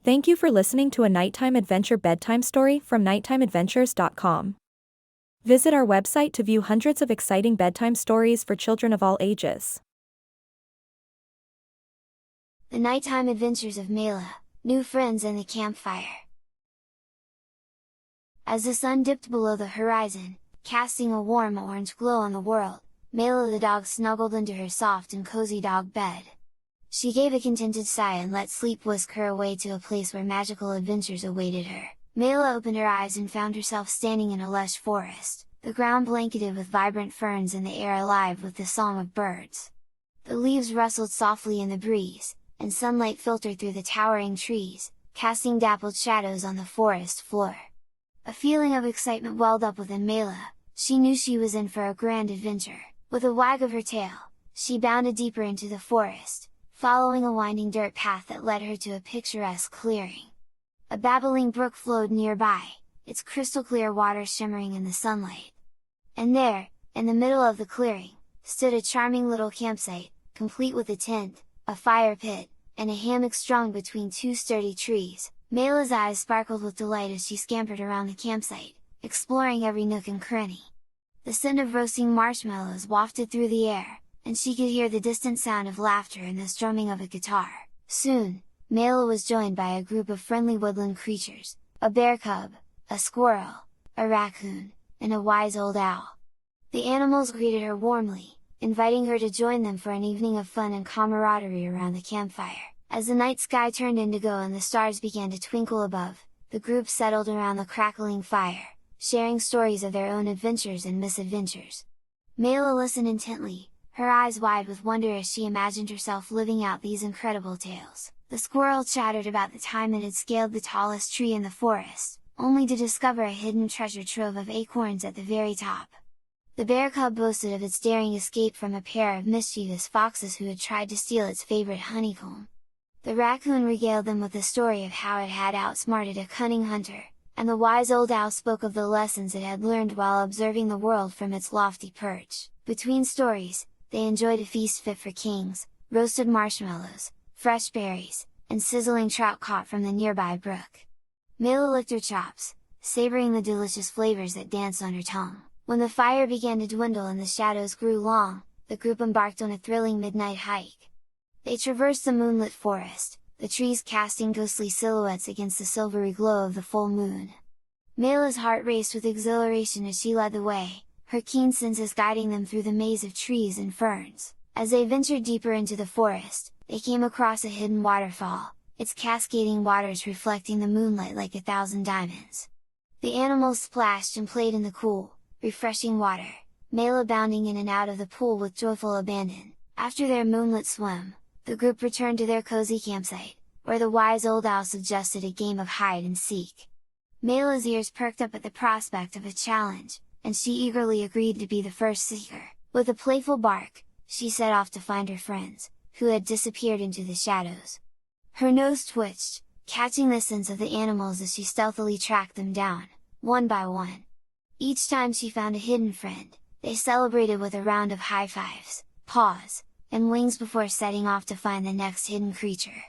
Thank you for listening to a nighttime adventure bedtime story from nighttimeadventures.com. Visit our website to view hundreds of exciting bedtime stories for children of all ages. The Nighttime Adventures of Mayla, New Friends and the Campfire. As the sun dipped below the horizon, casting a warm orange glow on the world, Mayla the dog snuggled into her soft and cozy dog bed. She gave a contented sigh and let sleep whisk her away to a place where magical adventures awaited her. Mayla opened her eyes and found herself standing in a lush forest, the ground blanketed with vibrant ferns and the air alive with the song of birds. The leaves rustled softly in the breeze, and sunlight filtered through the towering trees, casting dappled shadows on the forest floor. A feeling of excitement welled up within Mayla. She knew she was in for a grand adventure. With a wag of her tail, she bounded deeper into the forest, following a winding dirt path that led her to a picturesque clearing. A babbling brook flowed nearby, its crystal-clear water shimmering in the sunlight. And there, in the middle of the clearing, stood a charming little campsite, complete with a tent, a fire pit, and a hammock strung between two sturdy trees. Mayla's eyes sparkled with delight as she scampered around the campsite, exploring every nook and cranny. The scent of roasting marshmallows wafted through the air, and she could hear the distant sound of laughter and the strumming of a guitar. Soon, Mayla was joined by a group of friendly woodland creatures, a bear cub, a squirrel, a raccoon, and a wise old owl. The animals greeted her warmly, inviting her to join them for an evening of fun and camaraderie around the campfire. As the night sky turned indigo and the stars began to twinkle above, the group settled around the crackling fire, sharing stories of their own adventures and misadventures. Mayla listened intently, her eyes wide with wonder as she imagined herself living out these incredible tales. The squirrel chattered about the time it had scaled the tallest tree in the forest, only to discover a hidden treasure trove of acorns at the very top. The bear cub boasted of its daring escape from a pair of mischievous foxes who had tried to steal its favorite honeycomb. The raccoon regaled them with the story of how it had outsmarted a cunning hunter, and the wise old owl spoke of the lessons it had learned while observing the world from its lofty perch. Between stories, they enjoyed a feast fit for kings: roasted marshmallows, fresh berries, and sizzling trout caught from the nearby brook. Mayla licked her chops, savoring the delicious flavors that danced on her tongue. When the fire began to dwindle and the shadows grew long, the group embarked on a thrilling midnight hike. They traversed the moonlit forest, the trees casting ghostly silhouettes against the silvery glow of the full moon. Mayla's heart raced with exhilaration as she led the way, her keen senses guiding them through the maze of trees and ferns. As they ventured deeper into the forest, they came across a hidden waterfall, its cascading waters reflecting the moonlight like 1,000 diamonds. The animals splashed and played in the cool, refreshing water, Mayla bounding in and out of the pool with joyful abandon. After their moonlit swim, the group returned to their cozy campsite, where the wise old owl suggested a game of hide and seek. Mayla's ears perked up at the prospect of a challenge, and she eagerly agreed to be the first seeker. With a playful bark, she set off to find her friends, who had disappeared into the shadows. Her nose twitched, catching the scents of the animals as she stealthily tracked them down, one by one. Each time she found a hidden friend, they celebrated with a round of high fives, paws, and wings before setting off to find the next hidden creature.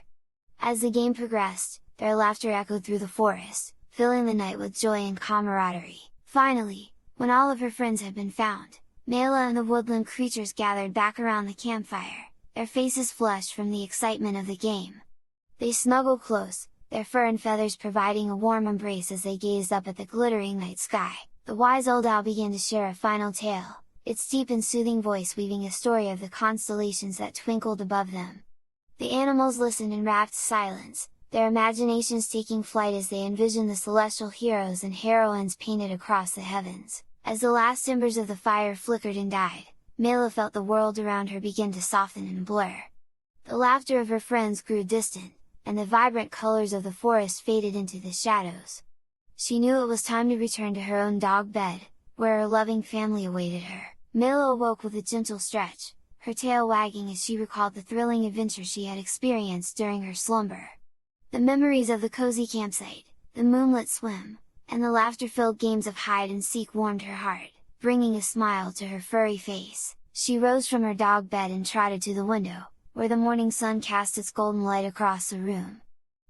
As the game progressed, their laughter echoed through the forest, filling the night with joy and camaraderie. Finally, when all of her friends had been found, Mayla and the woodland creatures gathered back around the campfire, their faces flushed from the excitement of the game. They snuggled close, their fur and feathers providing a warm embrace as they gazed up at the glittering night sky. The wise old owl began to share a final tale, its deep and soothing voice weaving a story of the constellations that twinkled above them. The animals listened in rapt silence, their imaginations taking flight as they envisioned the celestial heroes and heroines painted across the heavens. As the last embers of the fire flickered and died, Mayla felt the world around her begin to soften and blur. The laughter of her friends grew distant, and the vibrant colors of the forest faded into the shadows. She knew it was time to return to her own dog bed, where her loving family awaited her. Mayla awoke with a gentle stretch, her tail wagging as she recalled the thrilling adventure she had experienced during her slumber. The memories of the cozy campsite, the moonlit swim, and the laughter-filled games of hide and seek warmed her heart, bringing a smile to her furry face. She rose from her dog bed and trotted to the window, where the morning sun cast its golden light across the room.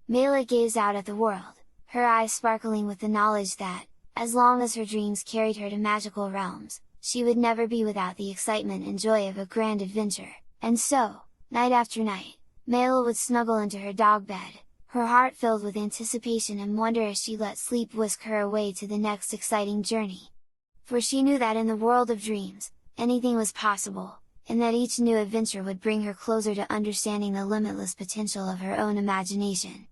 Mayla gazed out at the world, her eyes sparkling with the knowledge that, as long as her dreams carried her to magical realms, she would never be without the excitement and joy of a grand adventure. And so, night after night, Mayla would snuggle into her dog bed, her heart filled with anticipation and wonder as she let sleep whisk her away to the next exciting journey. For she knew that in the world of dreams, anything was possible, and that each new adventure would bring her closer to understanding the limitless potential of her own imagination.